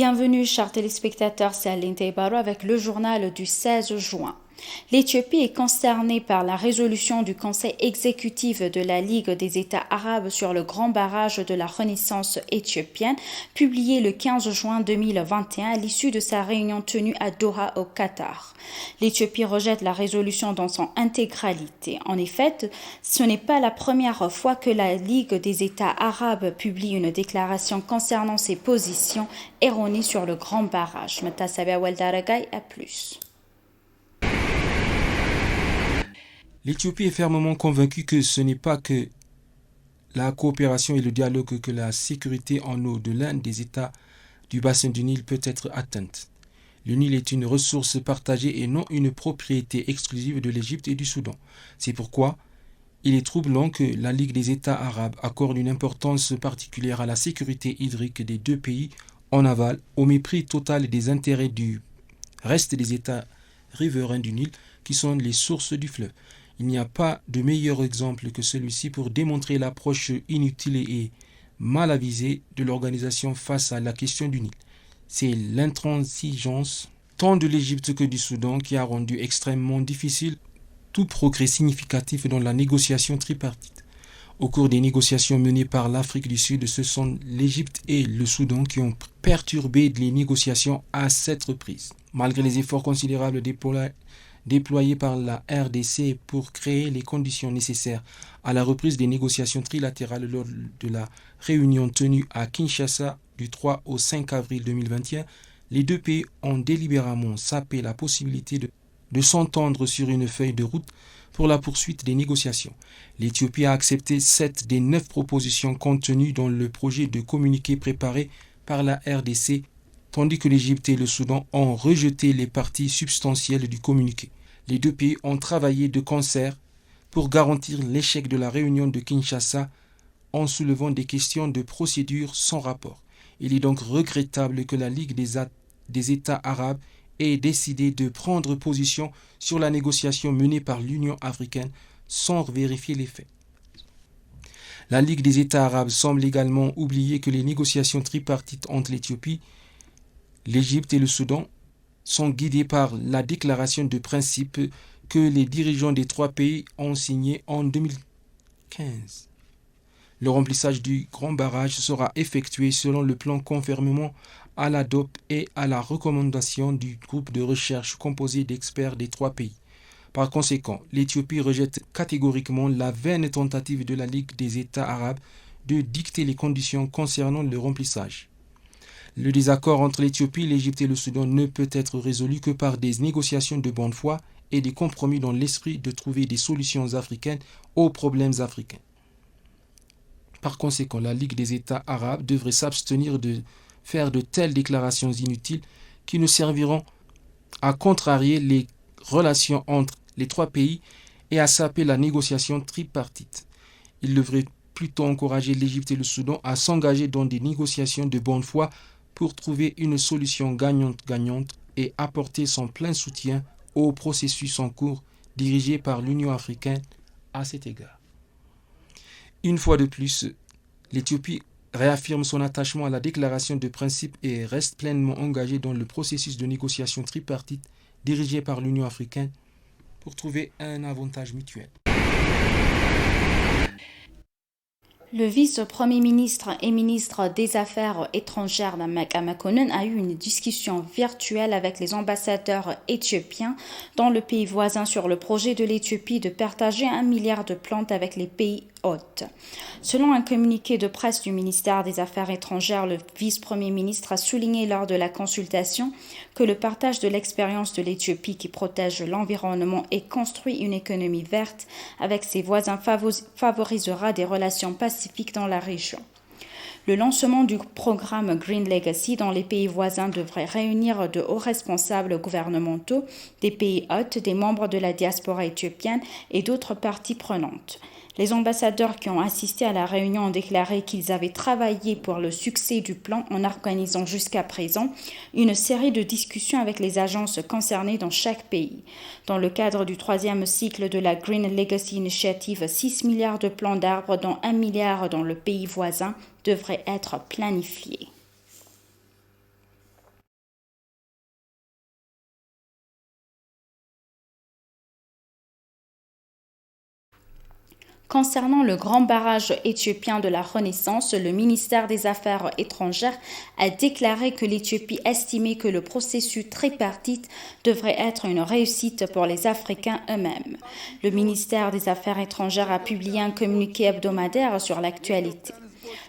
Bienvenue, chers téléspectateurs, c'est Aline Taibaro avec le journal du 16 juin. L'Éthiopie est concernée par la résolution du Conseil exécutif de la Ligue des États arabes sur le grand barrage de la Renaissance éthiopienne, publiée le 15 juin 2021 à l'issue de sa réunion tenue à Doha au Qatar. L'Éthiopie rejette la résolution dans son intégralité. En effet, ce n'est pas la première fois que la Ligue des États arabes publie une déclaration concernant ses positions erronées sur le grand barrage. Matasabe Waldaragay à plus. L'Éthiopie est fermement convaincue que ce n'est pas que la coopération et le dialogue que la sécurité en eau de l'un des États du bassin du Nil peut être atteinte. Le Nil est une ressource partagée et non une propriété exclusive de l'Égypte et du Soudan. C'est pourquoi il est troublant que la Ligue des États arabes accorde une importance particulière à la sécurité hydrique des deux pays en aval, au mépris total des intérêts du reste des États riverains du Nil qui sont les sources du fleuve. Il n'y a pas de meilleur exemple que celui-ci pour démontrer l'approche inutile et mal avisée de l'organisation face à la question du Nil. C'est l'intransigeance tant de l'Égypte que du Soudan qui a rendu extrêmement difficile tout progrès significatif dans la négociation tripartite. Au cours des négociations menées par l'Afrique du Sud, ce sont l'Égypte et le Soudan qui ont perturbé les négociations à 7 reprises. Malgré les efforts considérables déployés par la RDC pour créer les conditions nécessaires à la reprise des négociations trilatérales lors de la réunion tenue à Kinshasa du 3 au 5 avril 2021, les deux pays ont délibérément sapé la possibilité de s'entendre sur une feuille de route pour la poursuite des négociations. L'Éthiopie a accepté 7 des 9 propositions contenues dans le projet de communiqué préparé par la RDC, tandis que l'Égypte et le Soudan ont rejeté les parties substantielles du communiqué. Les deux pays ont travaillé de concert pour garantir l'échec de la réunion de Kinshasa en soulevant des questions de procédure sans rapport. Il est donc regrettable que la Ligue des États arabes ait décidé de prendre position sur la négociation menée par l'Union africaine sans vérifier les faits. La Ligue des États arabes semble également oublier que les négociations tripartites entre l'Éthiopie, l'Égypte et le Soudan sont guidées par la déclaration de principe que les dirigeants des 3 pays ont signée en 2015. Le remplissage du grand barrage sera effectué selon le plan conformément à la DOP et à la recommandation du groupe de recherche composé d'experts des 3 pays. Par conséquent, l'Éthiopie rejette catégoriquement la vaine tentative de la Ligue des États arabes de dicter les conditions concernant le remplissage. Le désaccord entre l'Éthiopie, l'Égypte et le Soudan ne peut être résolu que par des négociations de bonne foi et des compromis dans l'esprit de trouver des solutions africaines aux problèmes africains. Par conséquent, la Ligue des États arabes devrait s'abstenir de faire de telles déclarations inutiles qui ne serviront à contrarier les relations entre les 3 pays et à saper la négociation tripartite. Il devrait plutôt encourager l'Égypte et le Soudan à s'engager dans des négociations de bonne foi pour trouver une solution gagnante-gagnante et apporter son plein soutien au processus en cours dirigé par l'Union africaine à cet égard. Une fois de plus, l'Éthiopie réaffirme son attachement à la déclaration de principe et reste pleinement engagée dans le processus de négociation tripartite dirigé par l'Union africaine pour trouver un avantage mutuel. Le vice-premier ministre et ministre des Affaires étrangères Damak Amakonnen a eu une discussion virtuelle avec les ambassadeurs éthiopiens dans le pays voisin sur le projet de l'Éthiopie de partager 1 milliard de plantes avec les pays hôtes. Selon un communiqué de presse du ministère des Affaires étrangères, le vice-premier ministre a souligné lors de la consultation que le partage de l'expérience de l'Éthiopie qui protège l'environnement et construit une économie verte avec ses voisins favorisera des relations pacifiques dans la région. Le lancement du programme Green Legacy dans les pays voisins devrait réunir de hauts responsables gouvernementaux, des pays hôtes, des membres de la diaspora éthiopienne et d'autres parties prenantes. Les ambassadeurs qui ont assisté à la réunion ont déclaré qu'ils avaient travaillé pour le succès du plan en organisant jusqu'à présent une série de discussions avec les agences concernées dans chaque pays. Dans le cadre du 3e cycle de la Green Legacy Initiative, 6 milliards de plants d'arbres, dont 1 milliard dans le pays voisin, devraient être planifiés. Concernant le grand barrage éthiopien de la Renaissance, le ministère des Affaires étrangères a déclaré que l'Éthiopie estimait que le processus tripartite devrait être une réussite pour les Africains eux-mêmes. Le ministère des Affaires étrangères a publié un communiqué hebdomadaire sur l'actualité.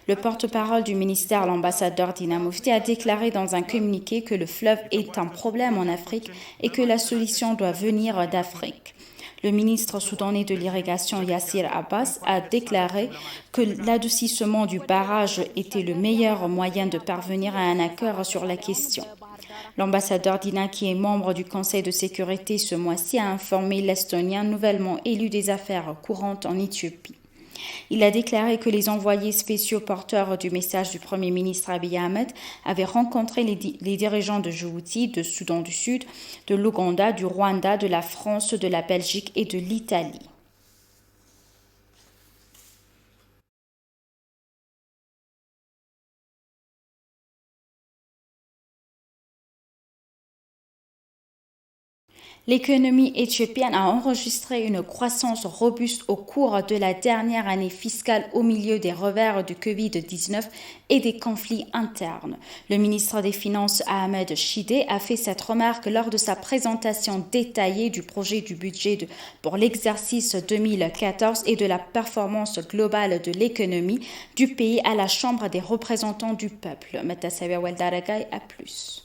Le porte-parole du ministère, l'ambassadeur Dina Mufti, a déclaré dans un communiqué que le fleuve est un problème en Afrique et que la solution doit venir d'Afrique. Le ministre soudanais de l'irrigation Yassir Abbas a déclaré que l'adoucissement du barrage était le meilleur moyen de parvenir à un accord sur la question. L'ambassadeur Dina, qui est membre du Conseil de sécurité ce mois-ci, a informé l'Estonien nouvellement élu des affaires courantes en Éthiopie. Il a déclaré que les envoyés spéciaux porteurs du message du Premier ministre Abiy Ahmed avaient rencontré les dirigeants de Djibouti, de Soudan du Sud, de l'Ouganda, du Rwanda, de la France, de la Belgique et de l'Italie. L'économie éthiopienne a enregistré une croissance robuste au cours de la dernière année fiscale au milieu des revers du Covid-19 et des conflits internes. Le ministre des Finances Ahmed Shide a fait cette remarque lors de sa présentation détaillée du projet du budget pour l'exercice 2014 et de la performance globale de l'économie du pays à la Chambre des représentants du peuple. Matasawa Weldaragay à plus.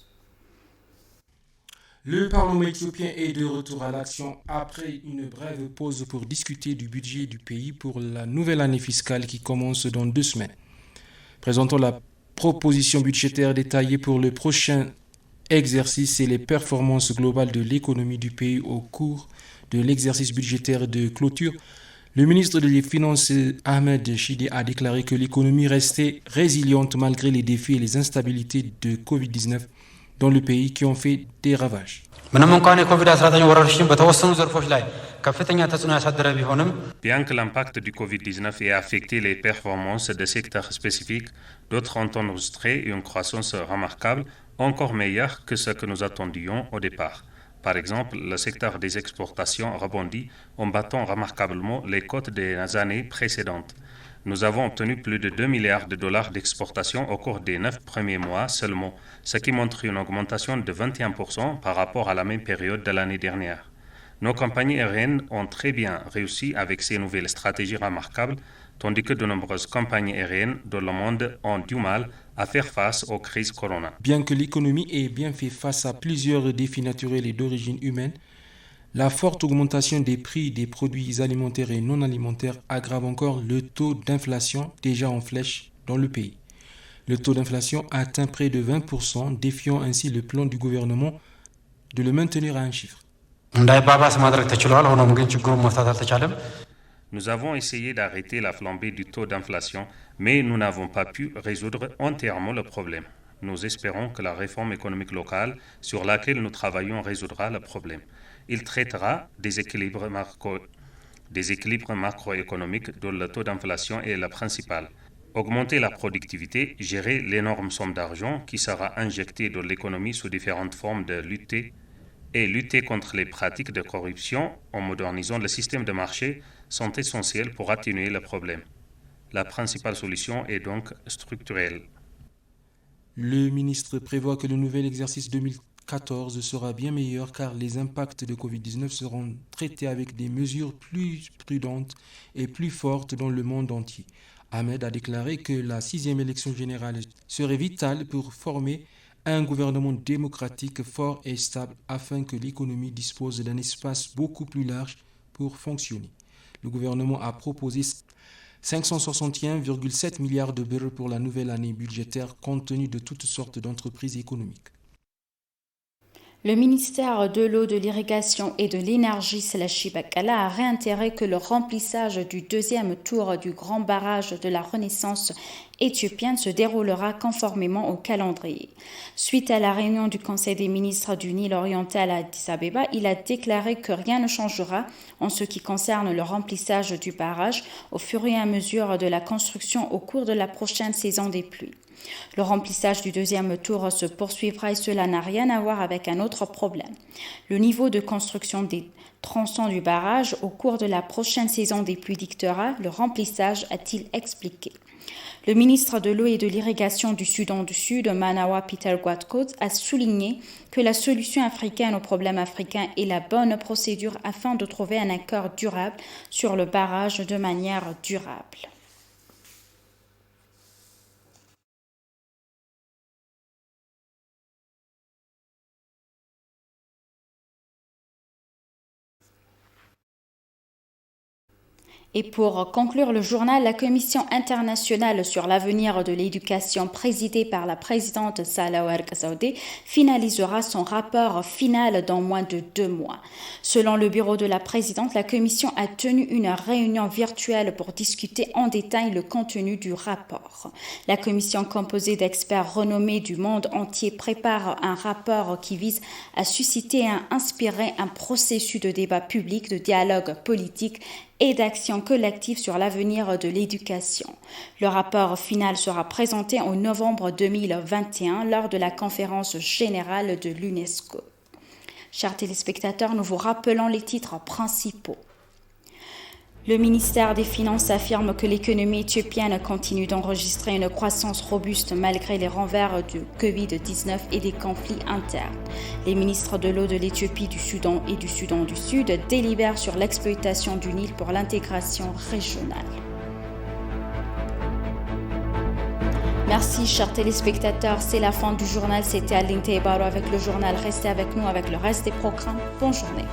Le Parlement éthiopien est de retour à l'action après une brève pause pour discuter du budget du pays pour la nouvelle année fiscale qui commence dans 2 semaines. Présentons la proposition budgétaire détaillée pour le prochain exercice et les performances globales de l'économie du pays au cours de l'exercice budgétaire de clôture. Le ministre des Finances Ahmed Shide a déclaré que l'économie restait résiliente malgré les défis et les instabilités de Covid-19 dans le pays qui ont fait des ravages. Bien que l'impact du Covid-19 ait affecté les performances de secteurs spécifiques, d'autres ont enregistré une croissance remarquable, encore meilleure que ce que nous attendions au départ. Par exemple, le secteur des exportations rebondit en battant remarquablement les cotes des années précédentes. Nous avons obtenu plus de 2 milliards de dollars d'exportation au cours des 9 premiers mois seulement, ce qui montre une augmentation de 21% par rapport à la même période de l'année dernière. Nos compagnies aériennes ont très bien réussi avec ces nouvelles stratégies remarquables, tandis que de nombreuses compagnies aériennes dans le monde ont du mal à faire face aux crises corona. Bien que l'économie ait bien fait face à plusieurs défis naturels et d'origine humaine, la forte augmentation des prix des produits alimentaires et non alimentaires aggrave encore le taux d'inflation déjà en flèche dans le pays. Le taux d'inflation atteint près de 20%, défiant ainsi le plan du gouvernement de le maintenir à un chiffre. Nous avons essayé d'arrêter la flambée du taux d'inflation, mais nous n'avons pas pu résoudre entièrement le problème. Nous espérons que la réforme économique locale sur laquelle nous travaillons résoudra le problème. Il traitera des équilibres macroéconomiques dont le taux d'inflation est le principal. Augmenter la productivité, gérer l'énorme somme d'argent qui sera injectée dans l'économie sous différentes formes de lutter contre les pratiques de corruption en modernisant le système de marché sont essentiels pour atténuer le problème. La principale solution est donc structurelle. Le ministre prévoit que le nouvel exercice 2014 sera bien meilleur car les impacts de Covid-19 seront traités avec des mesures plus prudentes et plus fortes dans le monde entier. Ahmed a déclaré que la 6e élection générale serait vitale pour former un gouvernement démocratique fort et stable afin que l'économie dispose d'un espace beaucoup plus large pour fonctionner. Le gouvernement a proposé 561,7 milliards de birr pour la nouvelle année budgétaire compte tenu de toutes sortes d'entreprises économiques. Le ministère de l'eau, de l'irrigation et de l'énergie Selachi Bakala a réitéré que le remplissage du 2e tour du grand barrage de la Renaissance éthiopienne se déroulera conformément au calendrier. Suite à la réunion du Conseil des ministres du Nil oriental à Addis Abeba, il a déclaré que rien ne changera en ce qui concerne le remplissage du barrage au fur et à mesure de la construction au cours de la prochaine saison des pluies. Le remplissage du deuxième tour se poursuivra et cela n'a rien à voir avec un autre problème. Le niveau de construction des tronçons du barrage au cours de la prochaine saison des pluies dictera le remplissage, a-t-il expliqué. Le ministre de l'eau et de l'irrigation du Soudan du Sud, Manawa Peter Gwatkot, a souligné que la solution africaine aux problèmes africains est la bonne procédure afin de trouver un accord durable sur le barrage de manière durable. Et pour conclure le journal, la Commission internationale sur l'avenir de l'éducation présidée par la présidente Salah Ouergue Saoudé finalisera son rapport final dans moins de 2 mois. Selon le bureau de la présidente, la Commission a tenu une réunion virtuelle pour discuter en détail le contenu du rapport. La Commission composée d'experts renommés du monde entier prépare un rapport qui vise à susciter et à inspirer un processus de débat public, de dialogue politique et d'action collective sur l'avenir de l'éducation. Le rapport final sera présenté en novembre 2021 lors de la conférence générale de l'UNESCO. Chers téléspectateurs, nous vous rappelons les titres principaux. Le ministère des Finances affirme que l'économie éthiopienne continue d'enregistrer une croissance robuste malgré les revers du Covid-19 et des conflits internes. Les ministres de l'eau de l'Éthiopie, du Soudan et du Soudan du Sud délibèrent sur l'exploitation du Nil pour l'intégration régionale. Merci, chers téléspectateurs. C'est la fin du journal. C'était Aline Teibaro avec le journal. Restez avec nous avec le reste des programmes. Bonne journée.